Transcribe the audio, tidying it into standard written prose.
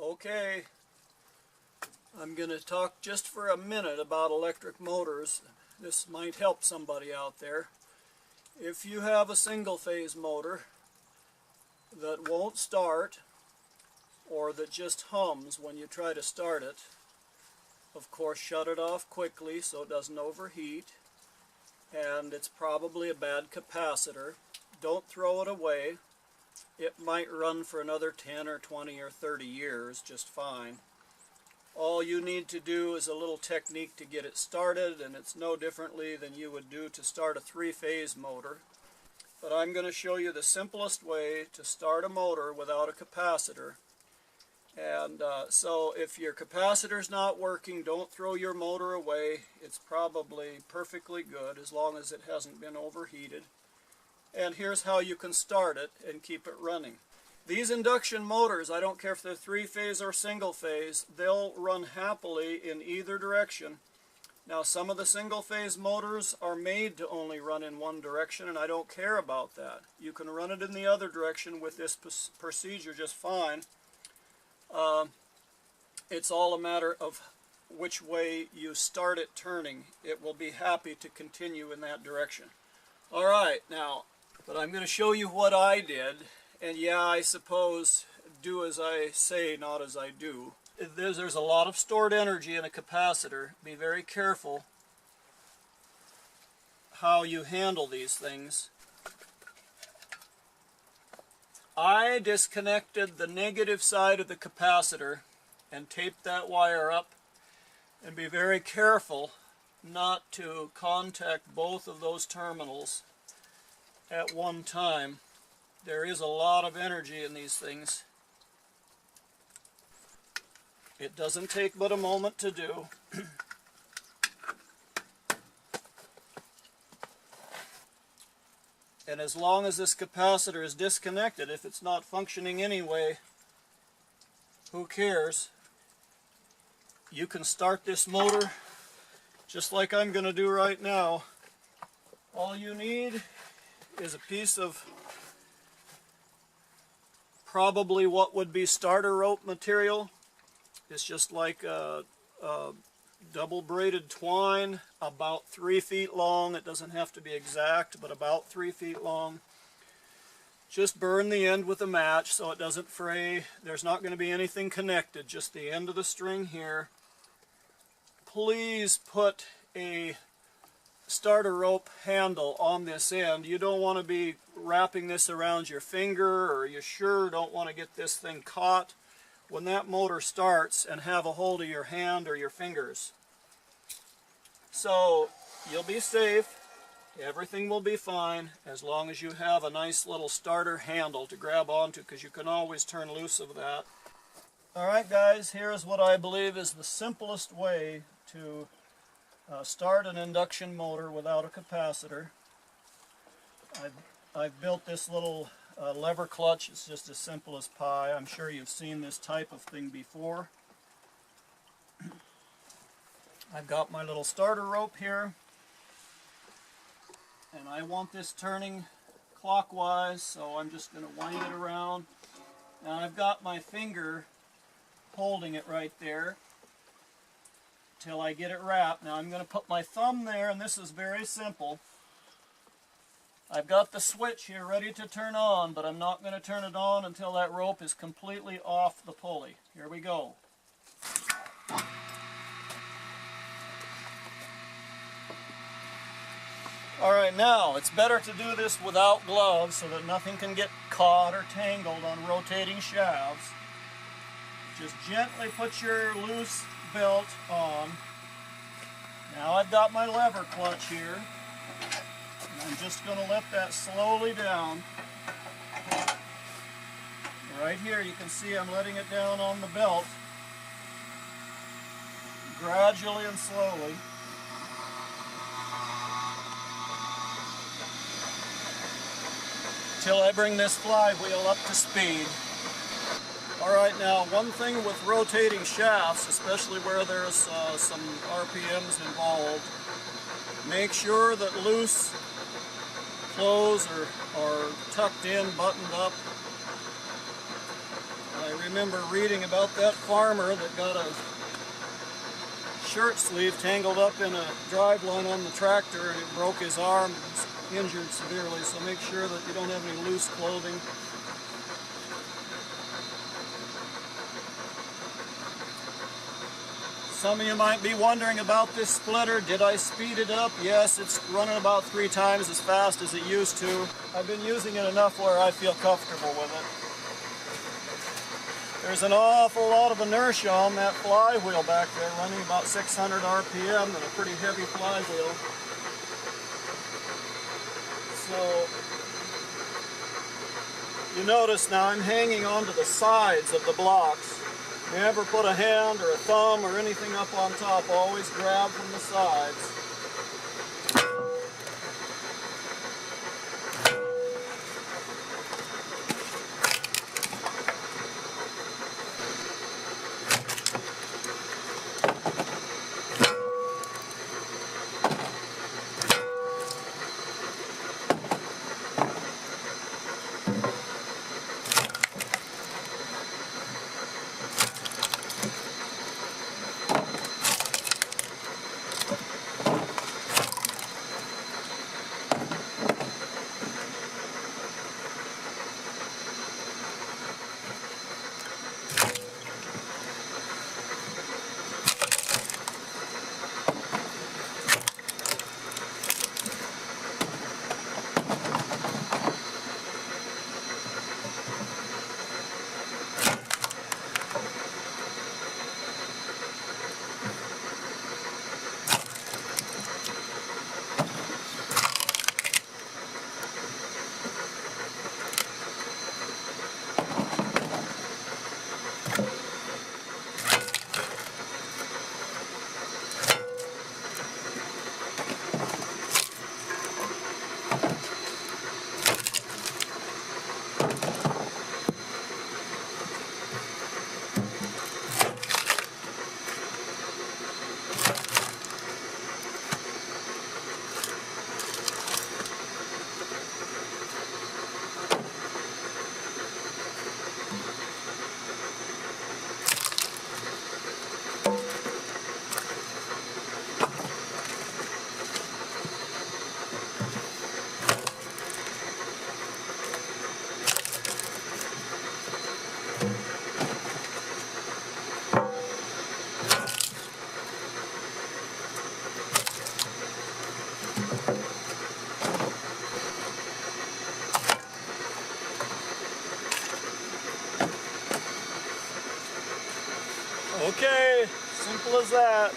Okay, I'm going to talk just for a minute about electric motors. This might help somebody out there. If you have a single-phase motor that won't start, or that just hums when you try to start it, of course shut it off quickly so it doesn't overheat, and it's probably a bad capacitor. Don't throw it away. It might run for another 10 or 20 or 30 years just fine. All you need to do is a little technique to get it started, and it's no differently than you would do to start a three-phase motor. But I'm going to show you the simplest way to start a motor without a capacitor. And so if your capacitor's not working, don't throw your motor away. It's probably perfectly good as long as it hasn't been overheated. And here's how you can start it and keep it running. These induction motors, I don't care if they're three-phase or single-phase, they'll run happily in either direction. Now, some of the single-phase motors are made to only run in one direction, and I don't care about that. You can run it in the other direction with this procedure just fine. It's all a matter of which way you start it turning. It will be happy to continue in that direction. All right, now, but I'm going to show you what I did, and yeah, I suppose do as I say, not as I do. There's a lot of stored energy in a capacitor. Be very careful how you handle these things. I disconnected the negative side of the capacitor and taped that wire up, and be very careful not to contact both of those terminals at one time. There is a lot of energy in these things. It doesn't take but a moment to do. And as long as this capacitor is disconnected, if it's not functioning anyway, who cares? You can start this motor just like I'm going to do right now. All you need is a piece of probably what would be starter rope material. It's just like a double braided twine, about 3 feet long. It doesn't have to be exact, but about 3 feet long. Just burn the end with a match so it doesn't fray. There's not going to be anything connected, just the end of the string here. Please put a starter rope handle on this end. You don't want to be wrapping this around your finger, or you sure don't want to get this thing caught when that motor starts and have a hold of your hand or your fingers. So you'll be safe. Everything will be fine as long as you have a nice little starter handle to grab onto, because you can always turn loose of that. Alright guys, here's what I believe is the simplest way to start an induction motor without a capacitor. I've built this little lever clutch. It's just as simple as pie. I'm sure you've seen this type of thing before. I've got my little starter rope here, and I want this turning clockwise, so I'm just going to wind it around. Now I've got my finger holding it right there till I get it wrapped. Now I'm going to put my thumb there, and this is very simple. I've got the switch here ready to turn on, but I'm not going to turn it on until that rope is completely off the pulley. Here we go. Alright, now it's better to do this without gloves so that nothing can get caught or tangled on rotating shafts. Just gently put your loose belt on. Now I've got my lever clutch here. I'm just going to let that slowly down. Right here you can see I'm letting it down on the belt, gradually and slowly. Till I bring this flywheel up to speed. Alright, now one thing with rotating shafts, especially where there's some RPMs involved, make sure that loose clothes are tucked in, buttoned up. I remember reading about that farmer that got a shirt sleeve tangled up in a drive line on the tractor and it broke his arm and was injured severely, so make sure that you don't have any loose clothing. Some of you might be wondering about this splitter. Did I speed it up? Yes, it's running about 3 times as fast as it used to. I've been using it enough where I feel comfortable with it. There's an awful lot of inertia on that flywheel back there, running about 600 RPM and a pretty heavy flywheel. So, you notice now I'm hanging onto the sides of the blocks. Never put a hand or a thumb or anything up on top, always grab from the sides. Okay, simple as that.